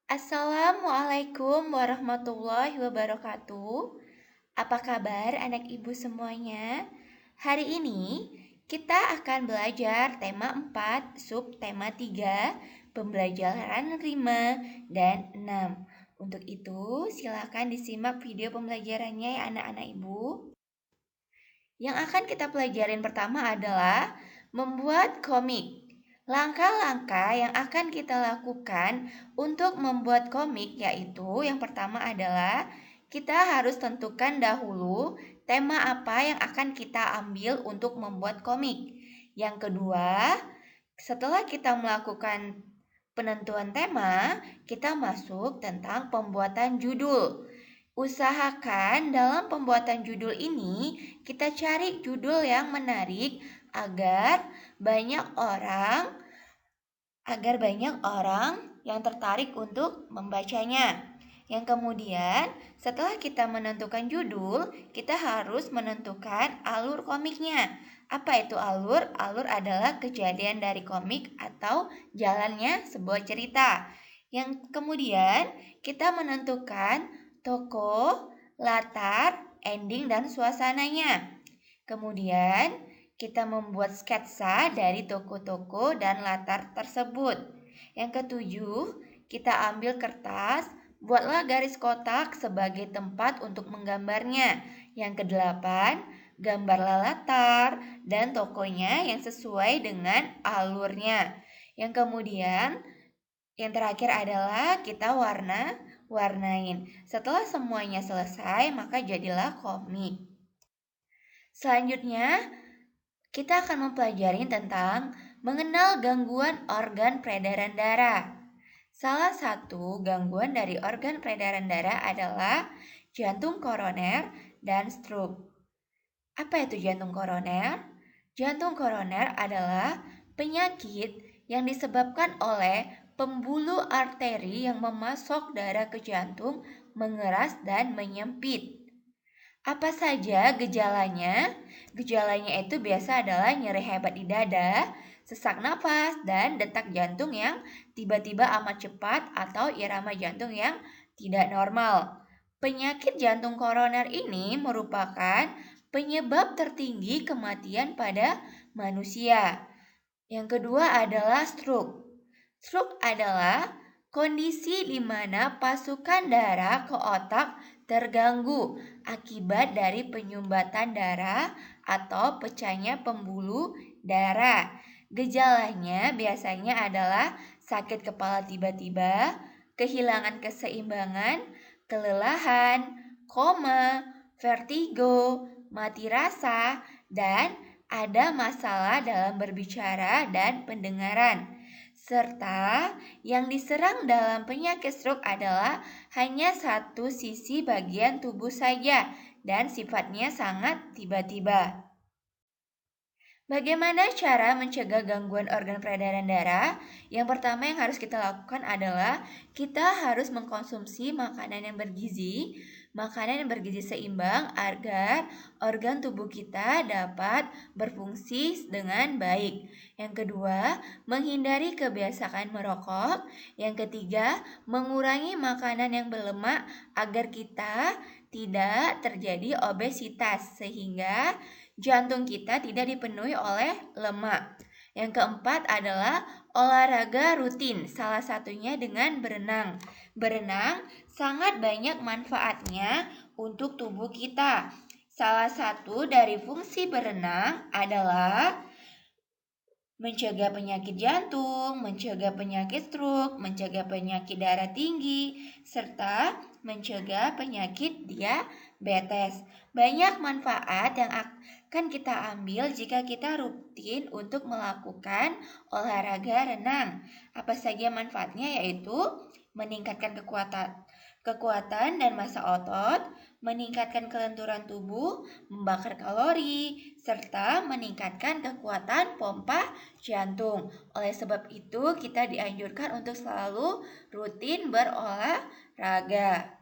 Assalamualaikum warahmatullahi wabarakatuh. Apa kabar anak ibu semuanya? Hari ini kita akan belajar tema 4, subtema 3, pembelajaran 5 dan 6. Untuk itu, silakan disimak video pembelajarannya ya anak-anak ibu. Yang akan kita pelajarin pertama adalah membuat komik. Langkah-langkah yang akan kita lakukan untuk membuat komik yaitu yang pertama adalah kita harus tentukan dahulu tema apa yang akan kita ambil untuk membuat komik. Yang kedua, setelah kita melakukan penentuan tema, kita masuk tentang pembuatan judul. Usahakan dalam pembuatan judul ini kita cari judul yang menarik agar banyak orang yang tertarik untuk membacanya. Yang kemudian, setelah kita menentukan judul, kita harus menentukan alur komiknya. Apa itu alur? Alur adalah kejadian dari komik atau jalannya sebuah cerita. Yang kemudian, kita menentukan tokoh, latar, ending, dan suasananya. Kemudian, kita membuat sketsa dari tokoh-tokoh dan latar tersebut. Yang ketujuh, kita ambil kertas, buatlah garis kotak sebagai tempat untuk menggambarnya. Yang kedelapan, gambarlah latar dan tokohnya yang sesuai dengan alurnya. Yang kemudian, yang terakhir adalah kita warnain. Setelah semuanya selesai, maka jadilah komik. Selanjutnya, kita akan mempelajari tentang mengenal gangguan organ peredaran darah. Salah satu gangguan dari organ peredaran darah adalah jantung koroner dan stroke. Apa itu jantung koroner? Jantung koroner adalah penyakit yang disebabkan oleh pembuluh arteri yang memasok darah ke jantung mengeras dan menyempit. Apa saja gejalanya? Gejalanya itu biasa adalah nyeri hebat di dada, sesak napas, dan detak jantung yang tiba-tiba amat cepat atau irama jantung yang tidak normal. Penyakit jantung koroner ini merupakan penyebab tertinggi kematian pada manusia. Yang kedua adalah stroke. Stroke adalah kondisi di mana pasukan darah ke otak terganggu akibat dari penyumbatan darah atau pecahnya pembuluh darah. Gejalanya biasanya adalah sakit kepala tiba-tiba, kehilangan keseimbangan, kelelahan, koma, vertigo, mati rasa, dan ada masalah dalam berbicara dan pendengaran. Serta yang diserang dalam penyakit stroke adalah hanya satu sisi bagian tubuh saja dan sifatnya sangat tiba-tiba. Bagaimana cara mencegah gangguan organ peredaran darah? Yang pertama yang harus kita lakukan adalah kita harus mengkonsumsi makanan yang bergizi seimbang agar organ tubuh kita dapat berfungsi dengan baik. Yang kedua, menghindari kebiasaan merokok. Yang ketiga, mengurangi makanan yang berlemak agar kita tidak terjadi obesitas sehingga jantung kita tidak dipenuhi oleh lemak. Yang keempat adalah olahraga rutin, salah satunya dengan berenang. Berenang sangat banyak manfaatnya untuk tubuh kita. Salah satu dari fungsi berenang adalah mencegah penyakit jantung, mencegah penyakit stroke, mencegah penyakit darah tinggi, serta mencegah penyakit diabetes. Banyak manfaat yang akan kita ambil jika kita rutin untuk melakukan olahraga renang. Apa saja manfaatnya yaitu meningkatkan kekuatan dan massa otot, meningkatkan kelenturan tubuh, membakar kalori, serta meningkatkan kekuatan pompa jantung. Oleh sebab itu, kita dianjurkan untuk selalu rutin berolahraga.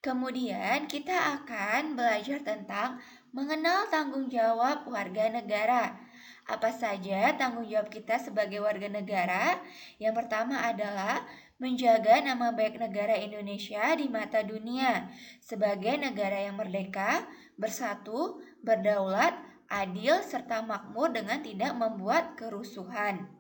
Kemudian kita akan belajar tentang mengenal tanggung jawab warga negara. Apa saja tanggung jawab kita sebagai warga negara? Yang pertama adalah menjaga nama baik negara Indonesia di mata dunia sebagai negara yang merdeka, bersatu, berdaulat, adil, serta makmur dengan tidak membuat kerusuhan.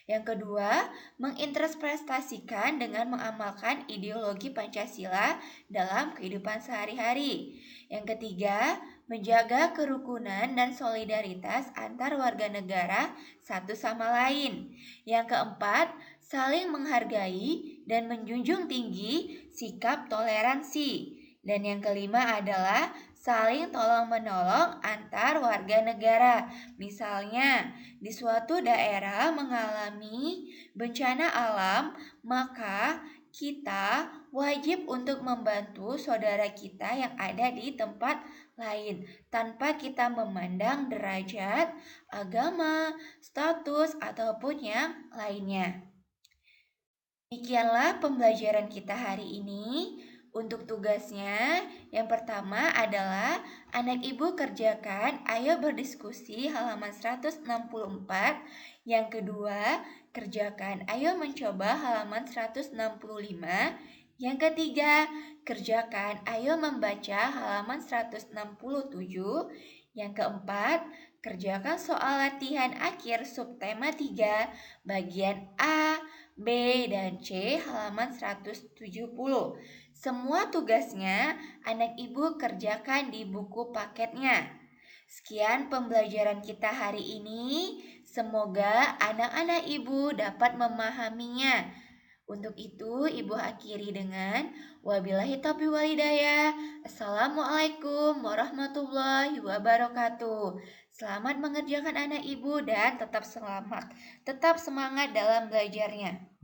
Yang kedua, menginterpretasikan dengan mengamalkan ideologi Pancasila dalam kehidupan sehari-hari. Yang ketiga, menjaga kerukunan dan solidaritas antar warga negara satu sama lain. Yang keempat, saling menghargai dan menjunjung tinggi sikap toleransi. Dan yang kelima adalah saling tolong-menolong antar warga negara. Misalnya, di suatu daerah mengalami bencana alam, maka kita wajib untuk membantu saudara kita yang ada di tempat lain tanpa kita memandang derajat, agama, status, ataupun yang lainnya. Demikianlah pembelajaran kita hari ini. Untuk tugasnya, yang pertama adalah anak ibu kerjakan, ayo berdiskusi halaman 164. Yang kedua, kerjakan, ayo mencoba halaman 165. Yang ketiga, kerjakan, ayo membaca halaman 167. Yang keempat, kerjakan soal latihan akhir subtema 3, bagian A, B, dan C halaman 170. Semua tugasnya anak ibu kerjakan di buku paketnya. Sekian pembelajaran kita hari ini. Semoga anak-anak ibu dapat memahaminya. Untuk itu, ibu akhiri dengan wabillahi taufiq wal hidayah. Assalamualaikum warahmatullahi wabarakatuh. Selamat mengerjakan anak ibu dan tetap selamat. Tetap semangat dalam belajarnya.